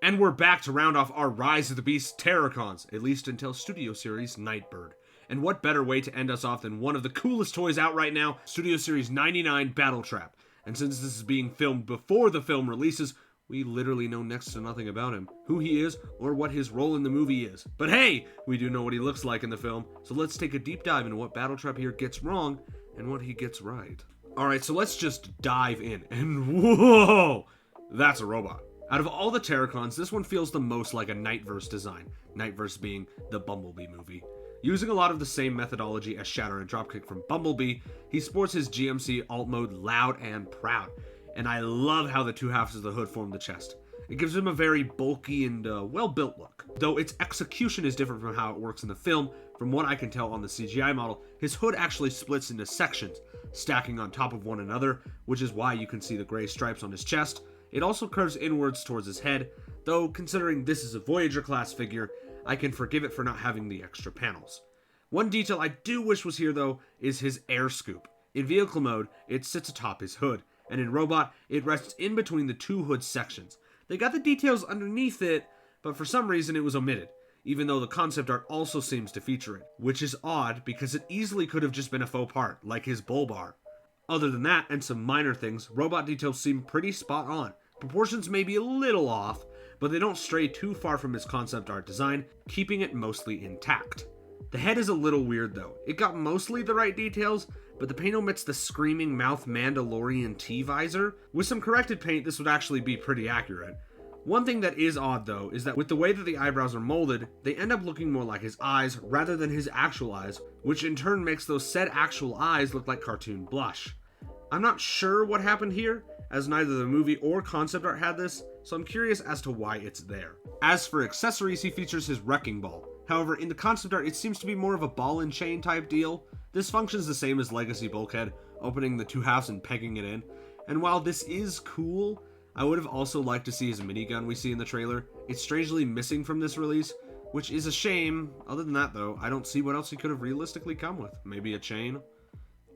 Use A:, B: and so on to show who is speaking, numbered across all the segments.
A: And we're back to round off our Rise of the Beasts Terrorcons, at least until Studio Series Nightbird. And what better way to end us off than one of the coolest toys out right now, Studio Series 99 Battletrap. And since this is being filmed before the film releases, we literally know next to nothing about him, who he is, or what his role in the movie is. But hey, we do know what he looks like in the film, so let's take a deep dive into what Battletrap here gets wrong and what he gets right. Alright, so let's just dive in, and whoa! That's a robot. Out of all the Terrorcons, this one feels the most like a Nightverse design, Nightverse being the Bumblebee movie. Using a lot of the same methodology as Shatter and Dropkick from Bumblebee, he sports his GMC alt mode loud and proud, and I love how the two halves of the hood form the chest. It gives him a very bulky and well-built look. Though its execution is different from how it works in the film, from what I can tell on the CGI model, his hood actually splits into sections, stacking on top of one another, which is why you can see the gray stripes on his chest. It also curves inwards towards his head, though considering this is a Voyager class figure, I can forgive it for not having the extra panels. One detail I do wish was here though is his air scoop. In vehicle mode, it sits atop his hood, and in robot, it rests in between the two hood sections. They got the details underneath it, but for some reason it was omitted, even though the concept art also seems to feature it, which is odd because it easily could have just been a faux part, like his bull bar. Other than that, and some minor things, robot details seem pretty spot on. Proportions may be a little off, but they don't stray too far from his concept art design, keeping it mostly intact. The head is a little weird though. It got mostly the right details, but the paint omits the screaming mouth Mandalorian T-visor. With some corrected paint, this would actually be pretty accurate. One thing that is odd though, is that with the way that the eyebrows are molded, they end up looking more like his eyes rather than his actual eyes, which in turn makes those said actual eyes look like cartoon blush. I'm not sure what happened here, as neither the movie or concept art had this, so I'm curious as to why it's there. As for accessories, he features his wrecking ball. However, in the concept art, it seems to be more of a ball and chain type deal. This functions the same as Legacy Bulkhead, opening the two halves and pegging it in. And while this is cool, I would have also liked to see his minigun we see in the trailer. It's strangely missing from this release, which is a shame. Other than that though, I don't see what else he could have realistically come with. Maybe a chain?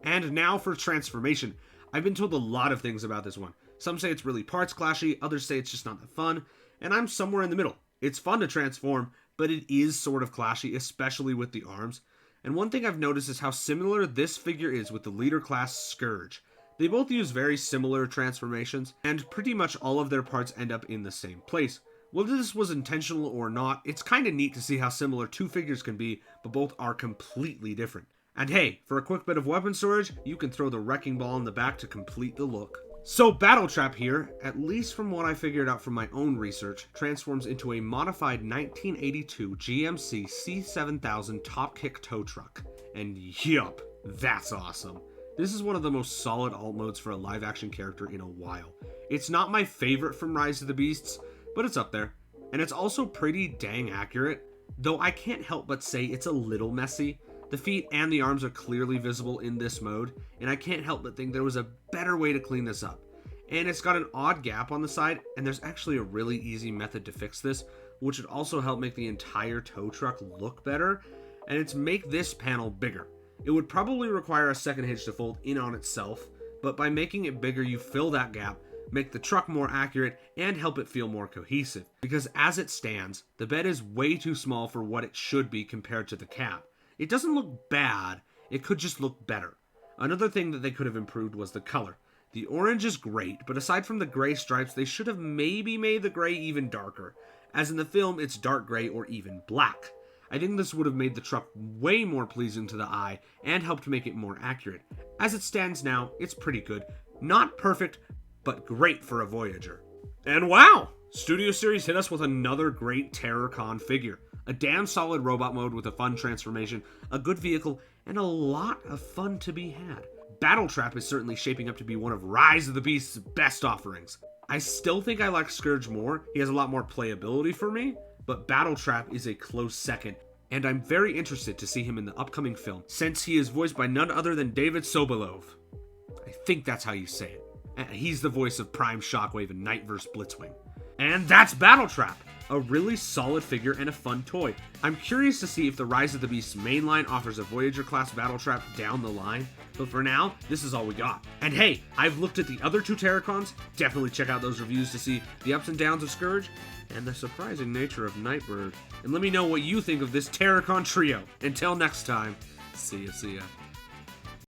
A: And now for transformation. I've been told a lot of things about this one. Some say it's really parts clashy, others say it's just not that fun, and I'm somewhere in the middle. It's fun to transform, but it is sort of clashy, especially with the arms. And one thing I've noticed is how similar this figure is with the leader class Scourge. They both use very similar transformations, and pretty much all of their parts end up in the same place. Whether this was intentional or not, it's kinda neat to see how similar two figures can be, but both are completely different. And hey, for a quick bit of weapon storage, you can throw the wrecking ball in the back to complete the look. So Battletrap here, at least from what I figured out from my own research, transforms into a modified 1982 GMC C7000 top kick tow truck. And yup, that's awesome. This is one of the most solid alt modes for a live action character in a while. It's not my favorite from Rise of the Beasts, but it's up there. And it's also pretty dang accurate, though I can't help but say it's a little messy. The feet and the arms are clearly visible in this mode, and I can't help but think there was a better way to clean this up. And it's got an odd gap on the side, and there's actually a really easy method to fix this, which would also help make the entire tow truck look better, and it's make this panel bigger. It would probably require a second hinge to fold in on itself, but by making it bigger you fill that gap, make the truck more accurate, and help it feel more cohesive. Because as it stands, the bed is way too small for what it should be compared to the cab. It doesn't look bad, it could just look better. Another thing that they could have improved was the color. The orange is great, but aside from the gray stripes, they should have maybe made the gray even darker. As in the film, it's dark gray or even black. I think this would have made the truck way more pleasing to the eye and helped make it more accurate. As it stands now, it's pretty good. Not perfect, but great for a Voyager. And wow! Studio Series hit us with another great Terrorcon figure. A damn solid robot mode with a fun transformation, a good vehicle, and a lot of fun to be had. Battletrap is certainly shaping up to be one of Rise of the Beasts' best offerings. I still think I like Scourge more, he has a lot more playability for me, but Battletrap is a close second, and I'm very interested to see him in the upcoming film, since he is voiced by none other than David Sobolov. I think that's how you say it. He's the voice of Prime Shockwave and Nightverse Blitzwing. And that's Battletrap! a really solid figure and a fun toy. I'm curious to see if the Rise of the Beasts mainline offers a Voyager-class Battletrap down the line, but for now, this is all we got. And hey, I've looked at the other 2 Terrorcons. Definitely check out those reviews to see the ups and downs of Scourge and the surprising nature of Nightbird. And let me know what you think of this Terrorcon trio. Until next time, see ya.